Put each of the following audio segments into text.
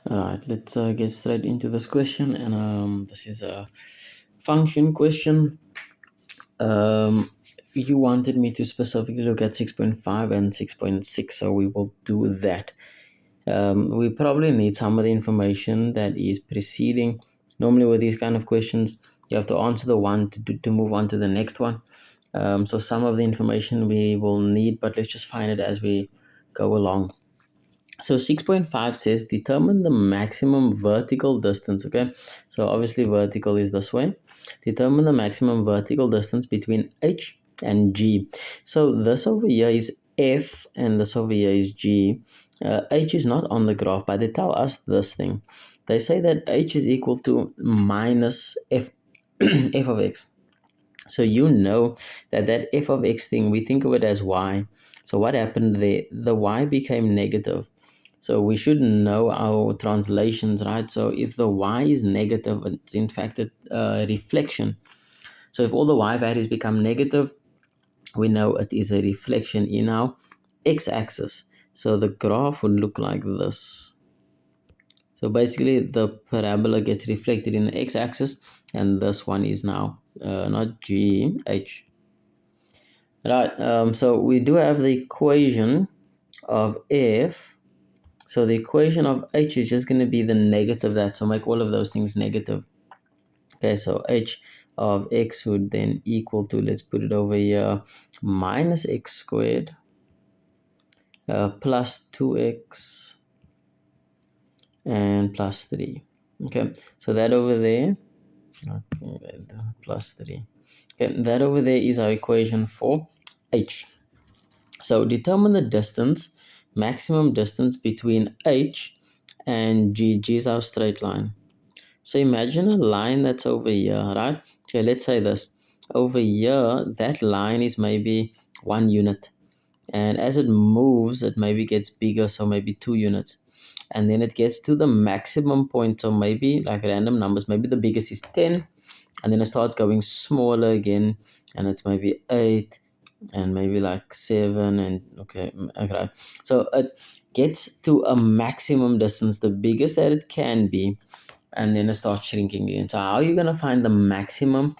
All right, let's get straight into this question. And this is a function question. You wanted me to specifically look at 6.5 and 6.6, so we will do that. We probably need some of the information that is preceding. Normally, with these kind of questions, you have to answer the one to move on to the next one. So, some of the information we will need, but let's just find it as we go along. So 6.5 says determine the maximum vertical distance. Okay, so obviously vertical is this way. Determine the maximum vertical distance between H and G. So this over here is F and this over here is G. H is not on the graph, but they tell us this thing. They say that H is equal to minus F, F of X. So you know that F of X thing, we think of it as Y. So what happened there? The Y became negative. So we should know our translations, right? So if the y is negative, it's in fact a reflection. So if all the y values become negative, we know it is a reflection in our x-axis. So the graph would look like this. So basically the parabola gets reflected in the x-axis, and this one is now not G, H. Right, so we do have the equation of F. So the equation of H is just going to be the negative that. So make all of those things negative. Okay, so H of X would then equal to, let's put it over here, minus X squared plus 2X and plus 3. Okay, so that over there, okay, plus 3. Okay, that over there is our equation for H. So determine the distance, maximum distance between H and G. G is our straight line. So imagine a line that's over here, right? Okay, let's say this. Over here, that line is maybe 1 unit. And as it moves, it maybe gets bigger, so maybe 2 units. And then it gets to the maximum point, so maybe like random numbers, maybe the biggest is 10. And then it starts going smaller again, and it's maybe 8 and maybe like 7 and okay. So it gets to a maximum distance, the biggest that it can be, and then it starts shrinking again. So how are you going to find the maximum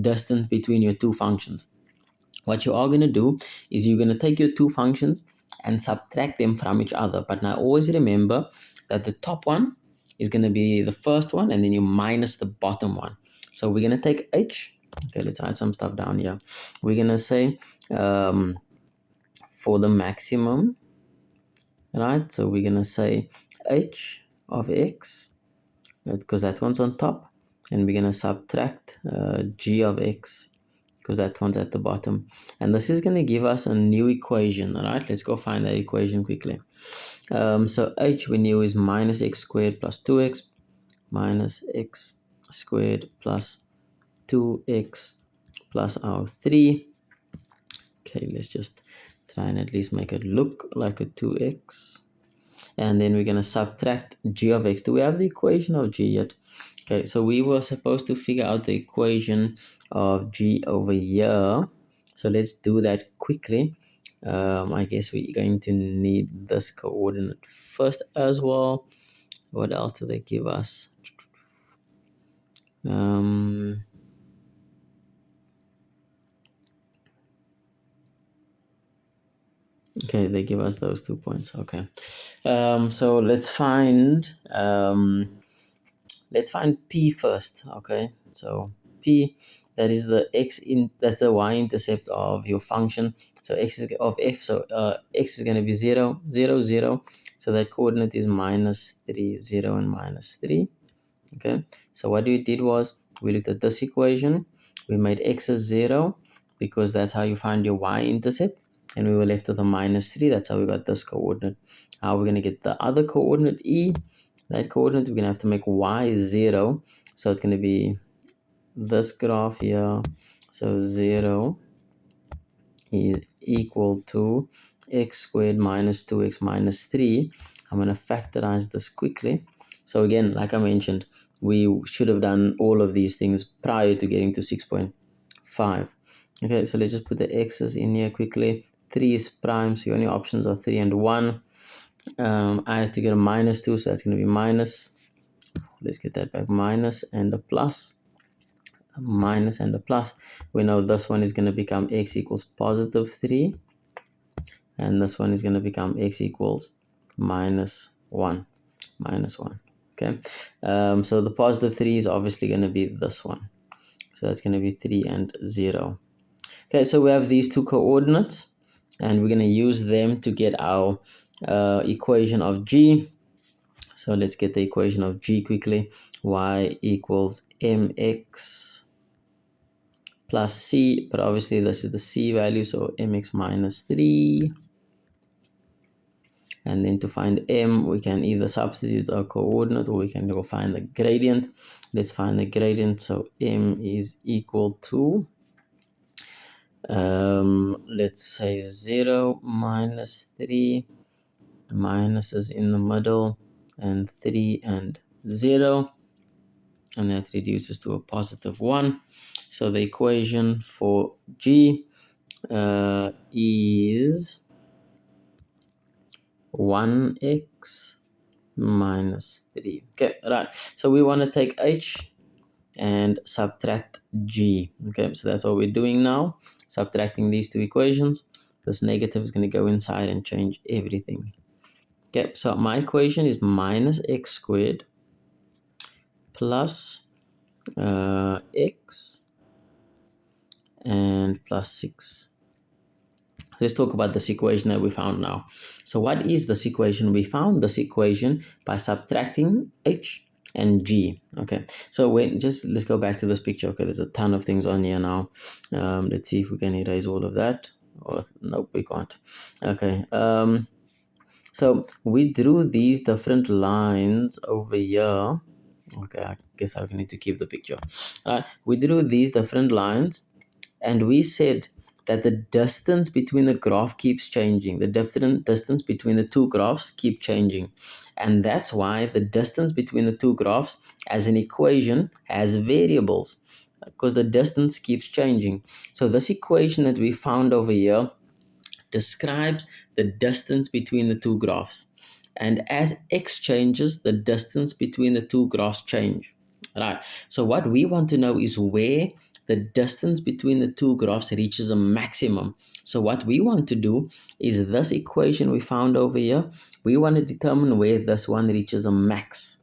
distance between your two functions? What you are going to do is you're going to take your two functions and subtract them from each other. But now always remember that the top one is going to be the first one, and then you minus the bottom one. So we're going to take H. Okay, let's write some stuff down here. We're going to say for the maximum, right? So we're going to say H of X, because that one's on top, and we're going to subtract G of X because that one's at the bottom, and this is going to give us a new equation. All right, let's go find that equation quickly. So H we knew is minus X squared plus 2X minus X squared plus 2X plus our 3. Okay, let's just try and at least make it look like a 2X. And then we're going to subtract G of X. Do we have the equation of G yet? Okay, so we were supposed to figure out the equation of G over here. So let's do that quickly. I guess we're going to need this coordinate first as well. What else do they give us? Okay, they give us those 2 points. Okay, so let's find P first. Okay, so P, that is the that's the y-intercept of your function. So x is of f, so x is going to be 0, 0, 0. So that coordinate is minus 3, 0 and minus 3. Okay, so what we did was we looked at this equation, we made x as 0 because that's how you find your y-intercept, and we were left with a minus 3. That's how we got this coordinate. How we're going to get the other coordinate E, that coordinate we're going to have to make y 0. So it's going to be this graph here. So 0 is equal to x squared minus 2x minus 3. I'm going to factorize this quickly. So again, like I mentioned, we should have done all of these things prior to getting to 6.5. Okay, so let's just put the x's in here quickly. 3 is prime, so your only options are 3 and 1. I have to get a minus 2, so that's going to be minus. Let's get that back. Minus and a plus. A minus and a plus. We know this one is going to become x equals positive 3. And this one is going to become x equals minus 1. Minus 1. Okay. So the positive 3 is obviously going to be this one. So that's going to be 3 and 0. Okay, so we have these two coordinates, and we're going to use them to get our equation of g. So let's get the equation of g quickly. Y equals mx plus c, but obviously this is the c value, so mx minus 3. And then to find m, we can either substitute our coordinate or we can go find the gradient. Let's find the gradient. So m is equal to, let's say 0 minus 3. Minus is in the middle, and 3 and 0. And that reduces to a positive 1. So the equation for g is 1x minus 3. Okay, right. So we want to take h and subtract g. Okay, so that's what we're doing now. Subtracting these two equations. This negative is going to go inside and change everything. Okay, so my equation is minus x squared plus x and plus 6. Let's talk about this equation that we found now. So what is this equation? We found this equation by subtracting h and g. Okay, so let's go back to this picture. Okay, there's a ton of things on here now. Let's see if we can erase all of that. Oh, nope, we can't. Okay, so we drew these different lines over here. Okay, I guess I need to keep the picture. All right, we drew these different lines, and we said that the distance between the graph keeps changing. The different distance between the two graphs keep changing. And that's why the distance between the two graphs as an equation has variables, because the distance keeps changing. So this equation that we found over here describes the distance between the two graphs. And as x changes, the distance between the two graphs change. Right. So what we want to know is where the distance between the two graphs reaches a maximum. So what we want to do is this equation we found over here, we want to determine where this one reaches a max.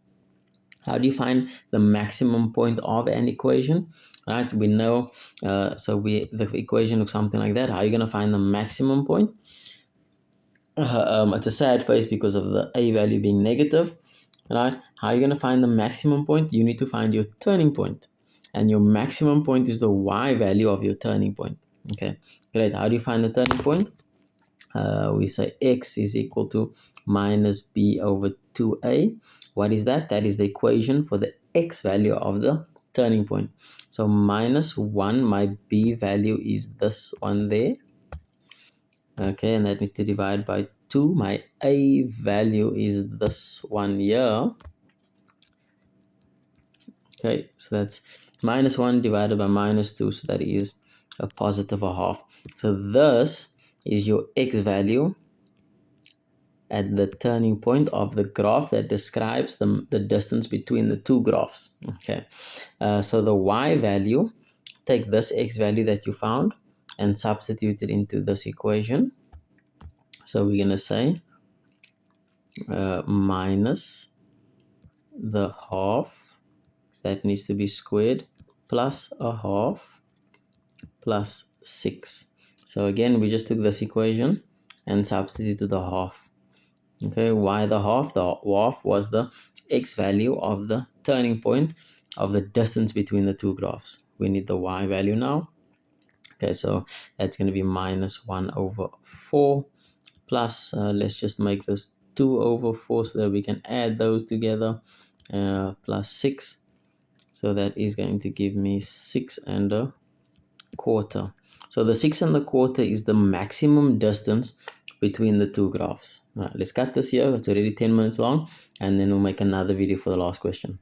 How do you find the maximum point of an equation? Right, we know, the equation looks something like that. How are you going to find the maximum point? It's a sad face because of the a value being negative. Right, how are you going to find the maximum point? You need to find your turning point, and your maximum point is the y value of your turning point. Okay, great. How do you find the turning point? We say x is equal to minus b over 2a. What is that? That is the equation for the x value of the turning point. So minus 1, my b value is this one there. Okay, and that needs to divide by 2. My a value is this one here. Okay, so that's minus 1 divided by minus 2, so that is a positive a half. So this is your x value at the turning point of the graph that describes the distance between the two graphs. Okay, so the y value, take this x value that you found and substitute it into this equation. So we're going to say minus the half, that needs to be squared, plus a half plus 6. So again, we just took this equation and substituted the half. Okay, why the half? The half was the x value of the turning point of the distance between the two graphs. We need the y value now. Okay, so that's going to be minus 1 over 4 plus, let's just make this 2 over 4 so that we can add those together, plus 6. So that is going to give me 6 and a quarter. So the 6 and a quarter is the maximum distance between the two graphs. All right, let's cut this here. It's already 10 minutes long, and then we'll make another video for the last question.